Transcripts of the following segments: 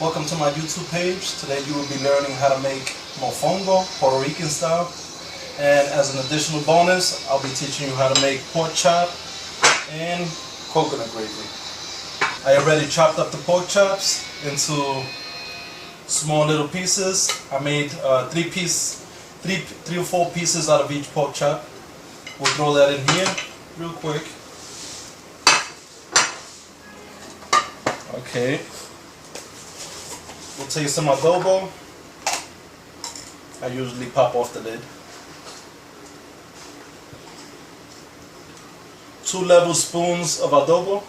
Welcome to my YouTube page. Today you will be learning how to make mofongo, Puerto Rican style. And as an additional bonus, I'll be teaching you how to make pork chop and coconut gravy. I already chopped up the pork chops into small little pieces. I made three or four pieces out of each pork chop. We'll throw that in here real quick. Okay. We'll take some adobo. I usually pop off the lid. 2 level spoons of adobo.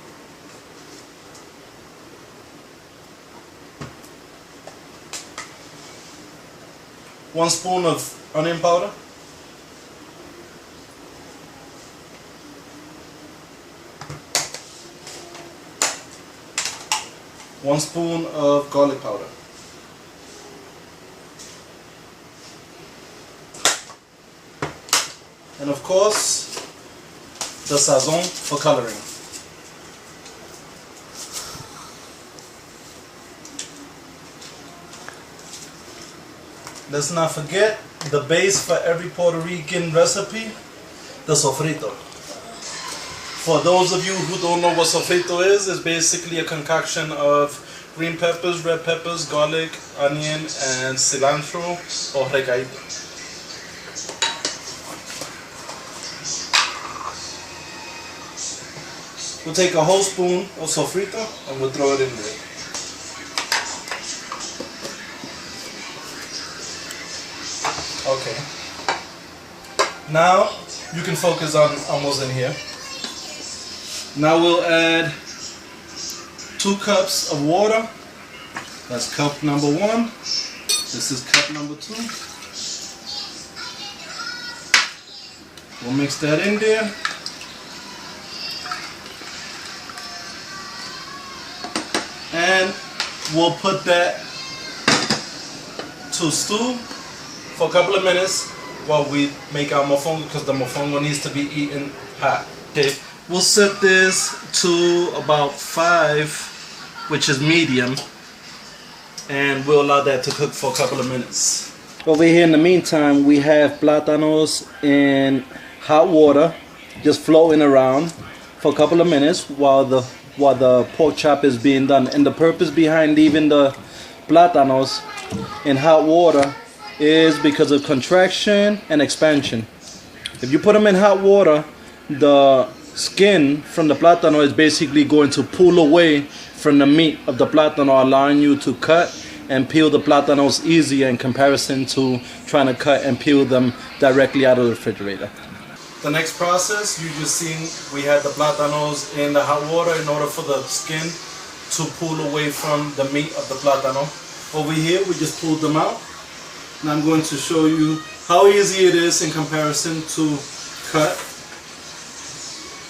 One spoon of onion powder. One spoon of garlic powder. And of course, the sazon for coloring. Let's not forget the base for every Puerto Rican recipe, the sofrito. For those of you who don't know what sofrito is, it's basically a concoction of green peppers, red peppers, garlic, onion, and cilantro or recaito. We'll take a whole spoon of sofrito and we'll throw it in there. Okay. Now you can focus on almost in here. Now we'll add 2 cups of water. That's cup number 1. This is cup number 2. We'll mix that in there. And we'll put that to stew for a couple of minutes while we make our mofongo, because the mofongo needs to be eaten hot. Okay. We'll set this to about 5, which is medium, and we'll allow that to cook for a couple of minutes. Over here in the meantime, we have plátanos in hot water, just floating around for a couple of minutes while the pork chop is being done. And the purpose behind leaving the plátanos in hot water is because of contraction and expansion. If you put them in hot water, the skin from the plátano is basically going to pull away from the meat of the plátano, allowing you to cut and peel the plátanos easier in comparison to trying to cut and peel them directly out of the refrigerator. The next process, you just seen we had the plátanos in the hot water in order for the skin to pull away from the meat of the plátano. Over here we just pulled them out, and I'm going to show you how easy it is in comparison to cut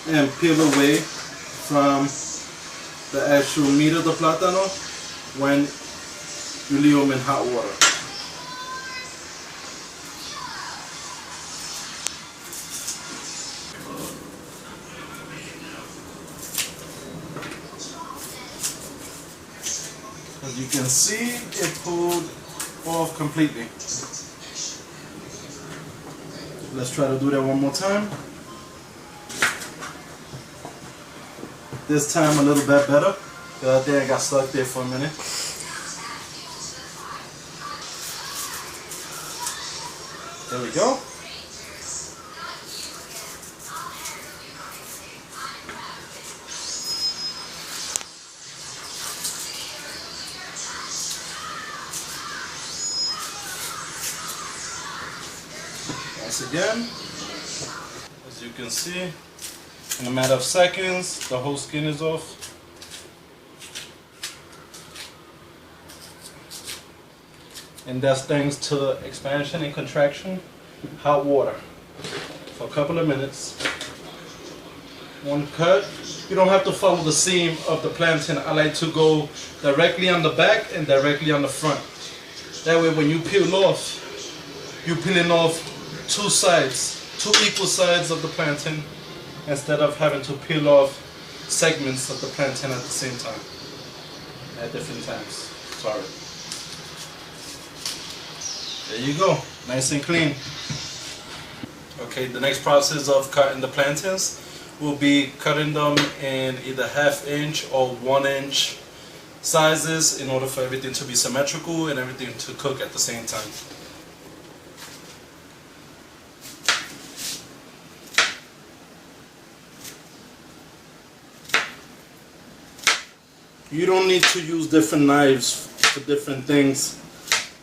and peel away from the actual meat of the plátano when you leave them in hot water. As you can see, it pulled off completely. Let's try to do that one more time. This time a little bit better. The other day I got stuck there for a minute. There we go. Once again, as you can see, in a matter of seconds, the whole skin is off. And that's thanks to expansion and contraction, hot water for a couple of minutes. One cut. You don't have to follow the seam of the plantain. I like to go directly on the back and directly on the front. That way when you peel off, you're peeling off 2 sides, 2 equal sides of the plantain, instead of having to peel off segments of the plantain at the same time, at different times. Sorry. There you go, nice and clean. Okay, the next process of cutting the plantains will be cutting them in either 1/2 inch or 1 inch sizes in order for everything to be symmetrical and everything to cook at the same time. You don't need to use different knives for different things.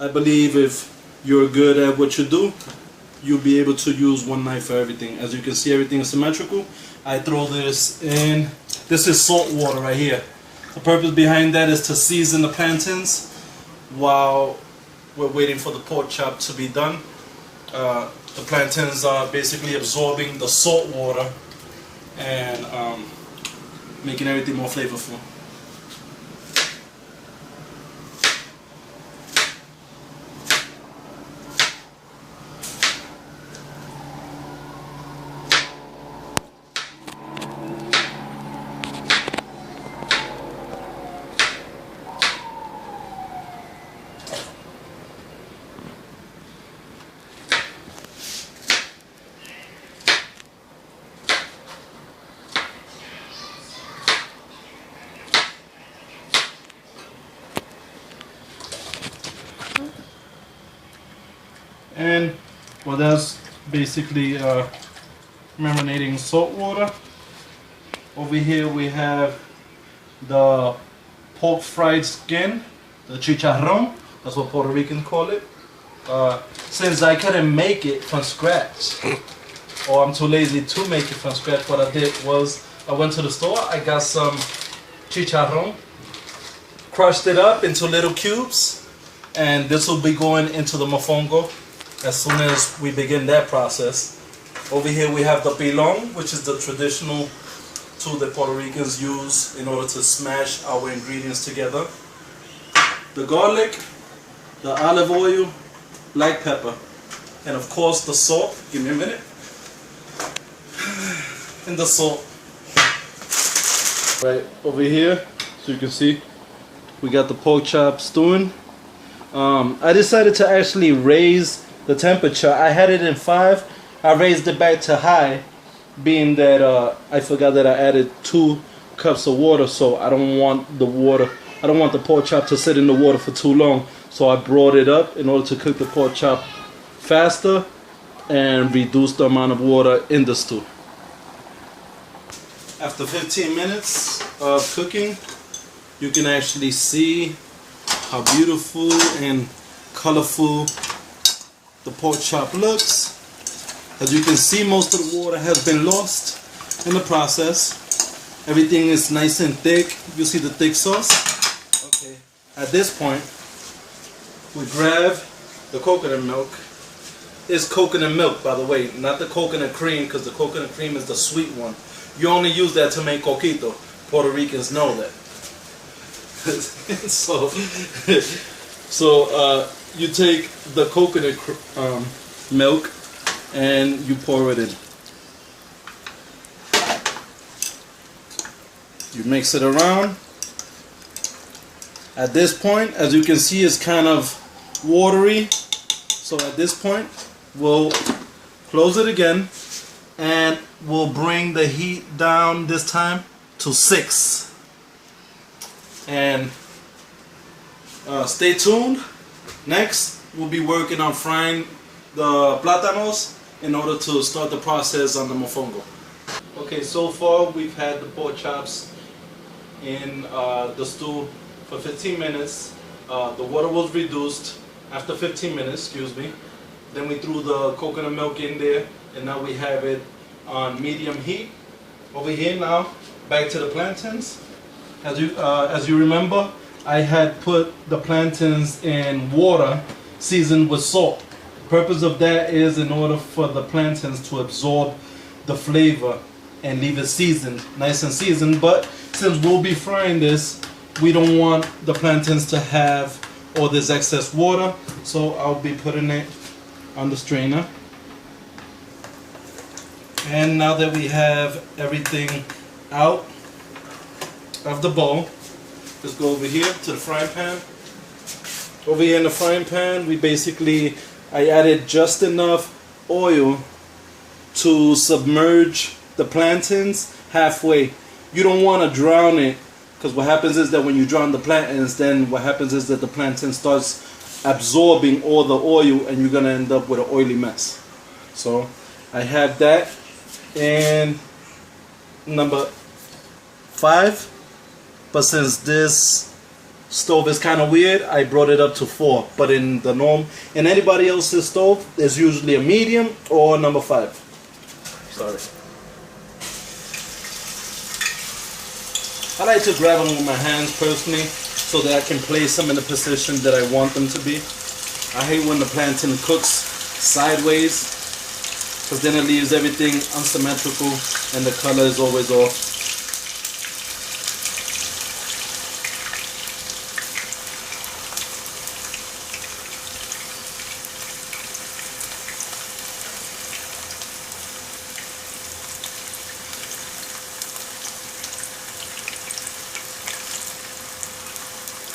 I believe if you're good at what you do, you'll be able to use one knife for everything. As you can see, everything is symmetrical. I throw this in. This is salt water right here. The purpose behind that is to season the plantains while we're waiting for the pork chop to be done. The plantains are basically absorbing the salt water and making everything more flavorful. And well, that's basically marinating salt water. Over here we have the pork fried skin, the chicharrón. That's what Puerto Ricans call it. Since I couldn't make it from scratch, or I'm too lazy to make it from scratch, what I did was I went to the store, I got some chicharrón, crushed it up into little cubes, and this will be going into the mofongo as soon as we begin that process. Over here we have the pilón, which is the traditional tool that Puerto Ricans use in order to smash our ingredients together. The garlic, the olive oil, black pepper, and of course the salt. Give me a minute. And the salt. Right over here, so you can see, we got the pork chop stewing. I decided to actually raise the temperature. I had it in 5. I raised it back to high, being that I forgot that I added 2 cups of water, so I don't want the pork chop to sit in the water for too long. So I brought it up in order to cook the pork chop faster and reduce the amount of water in the stew. After 15 minutes of cooking, you can actually see how beautiful and colorful the pork chop looks. As you can see, most of the water has been lost in the process. Everything is nice and thick. You see the thick sauce? Okay. At this point, we grab the coconut milk. It's coconut milk, by the way, not the coconut cream, because the coconut cream is the sweet one. You only use that to make coquito. Puerto Ricans know that. So you take the coconut milk and you pour it in. You mix it around. At this point, as you can see, it's kind of watery. So at this point, we'll close it again and we'll bring the heat down this time to 6. And stay tuned. Next, we'll be working on frying the plátanos in order to start the process on the mofongo. Okay, so far we've had the pork chops in the stew for 15 minutes. The water was reduced after 15 minutes, excuse me. Then we threw the coconut milk in there, and now we have it on medium heat. Over here now, back to the plantains. As you remember, I had put the plantains in water seasoned with salt. The purpose of that is in order for the plantains to absorb the flavor and leave it seasoned, nice and seasoned. But since we'll be frying this, we don't want the plantains to have all this excess water, so I'll be putting it on the strainer. And now that we have everything out of the bowl, let's go over here to the frying pan Over here in the frying pan, I added just enough oil to submerge the plantains halfway. You don't want to drown it, because what happens is that when you drown the plantains, then what happens is that the plantain starts absorbing all the oil and you're going to end up with an oily mess. So I have that. And number 5, but since this stove is kind of weird, I brought it up to 4. But in anybody else's stove, there's usually a medium or number 5. Sorry. I like to grab them with my hands personally, so that I can place them in the position that I want them to be. I hate when the plantain cooks sideways, because then it leaves everything unsymmetrical and the color is always off.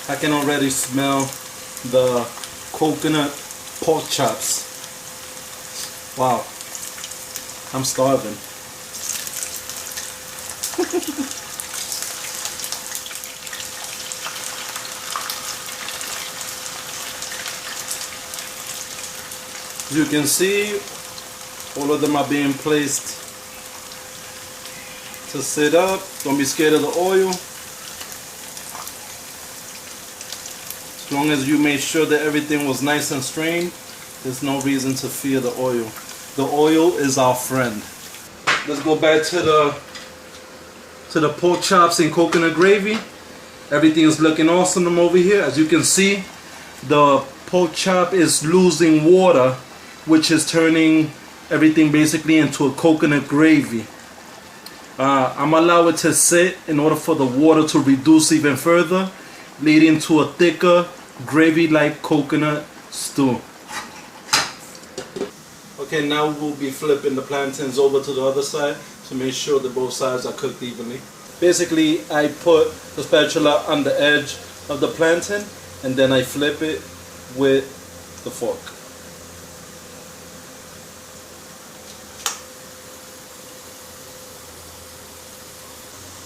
I can already smell the coconut pork chops. Wow, I'm starving. As you can see, all of them are being placed to sit up. Don't be scared of the oil. As long as you made sure that everything was nice and strained, there's no reason to fear the oil. The oil is our friend. Let's go back to the pork chops and coconut gravy. Everything is looking awesome over here. As you can see, the pork chop is losing water, which is turning everything basically into a coconut gravy. I'm gonna allow it to sit in order for the water to reduce even further, leading to a thicker gravy-like coconut stew. Okay, now we'll be flipping the plantains over to the other side to make sure that both sides are cooked evenly. Basically, I put the spatula on the edge of the plantain and then I flip it with the fork.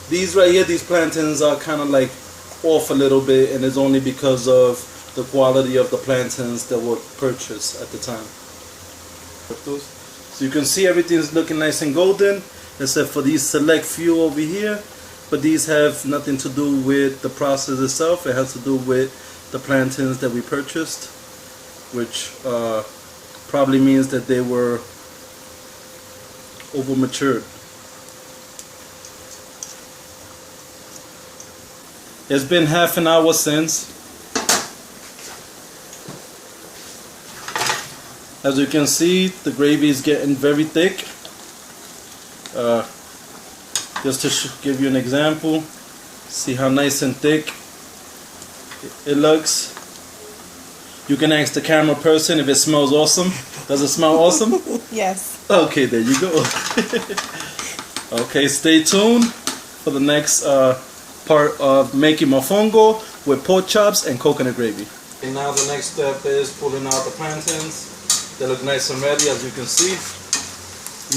These right here, these plantains are kind of like off a little bit, and it's only because of the quality of the plantains that were purchased at the time. So you can see everything's looking nice and golden, except for these select few over here, but these have nothing to do with the process itself. It has to do with the plantains that we purchased, which probably means that they were over matured. It's been half an hour since. As you can see, the gravy is getting very thick. Just to give you an example, see how nice and thick it looks. You can ask the camera person if it smells awesome. Does it smell awesome? Yes. Okay, there you go. Okay, stay tuned for the next part of making mofongo with pork chops and coconut gravy. And now the next step is pulling out the plantains. They look nice and ready, as you can see.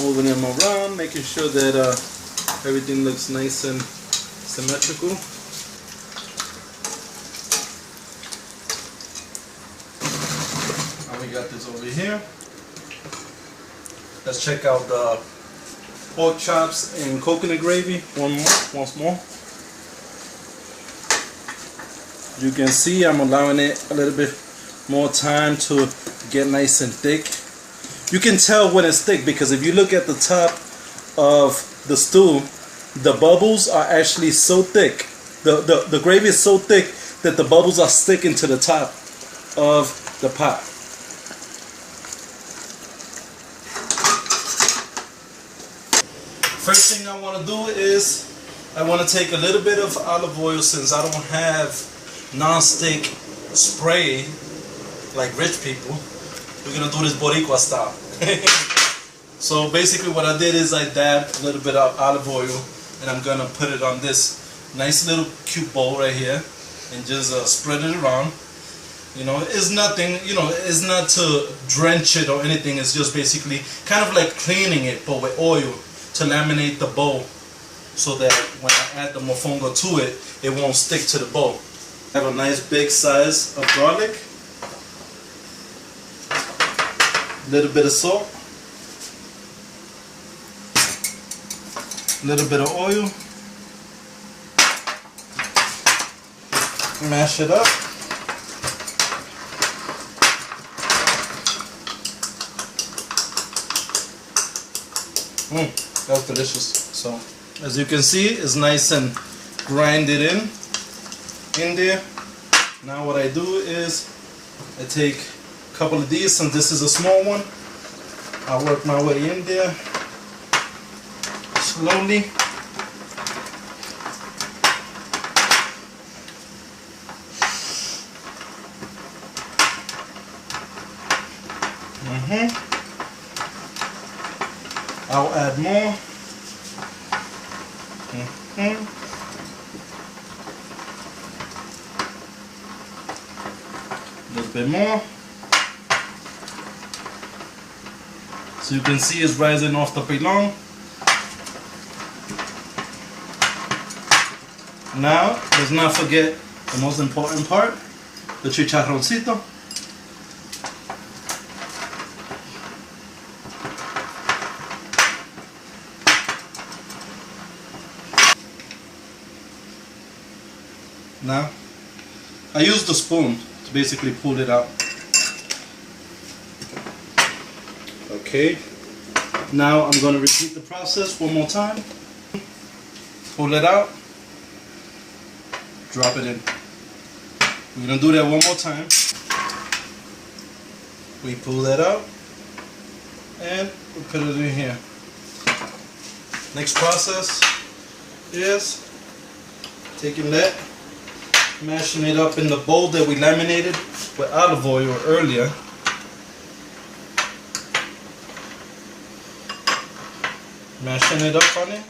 Moving them around, making sure that everything looks nice and symmetrical. And we got this over here. Let's check out the pork chops and coconut gravy once more. You can see I'm allowing it a little bit more time to get nice and thick. You can tell when it's thick because if you look at the top of the stew, the bubbles are actually so thick. The gravy is so thick that the bubbles are sticking to the top of the pot. First thing I want to do is I want to take a little bit of olive oil, since I don't have non-stick spray like rich people. We're gonna do this Boricua style. So basically what I did is I dabbed a little bit of olive oil and I'm gonna put it on this nice little cute bowl right here and just spread it around. You know, it's nothing, you know, it's not to drench it or anything. It's just basically kind of like cleaning it, but with oil to laminate the bowl so that when I add the mofongo to it, it won't stick to the bowl. I have a nice big size of garlic, a little bit of salt, a little bit of oil, mash it up. That's delicious. So as you can see, it's nice and grinded in there. Now what I do is I take a couple of these, and this is a small one. I work my way in there slowly. I'll add more. A little bit more. So you can see it's rising off the pilon. Now, let's not forget the most important part, the chicharroncito. Now, I use the spoon to basically pull it out. Okay, now I'm going to repeat the process one more time. Pull it out, drop it in. We're going to do that one more time. We pull that out and we put it in here. Next process is taking that, mashing it up in the bowl that we laminated with olive oil earlier. Mashing it up on it.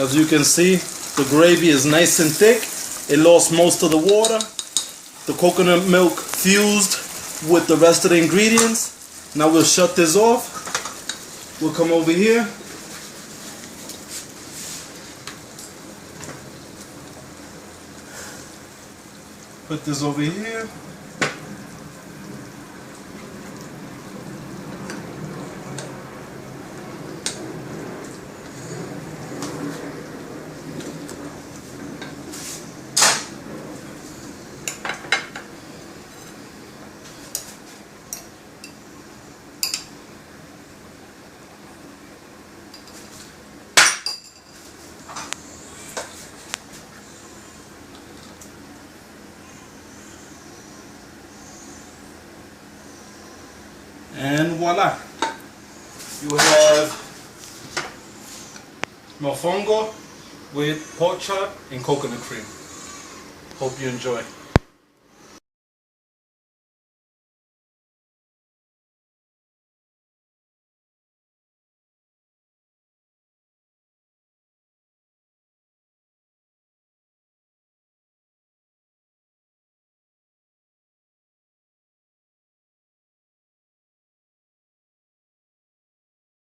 As you can see, the gravy is nice and thick. It lost most of the water. The coconut milk fused with the rest of the ingredients. Now we'll shut this off. We'll come over here. Put this over here. And voila, you have mofongo with pork chop and coconut cream. Hope you enjoy.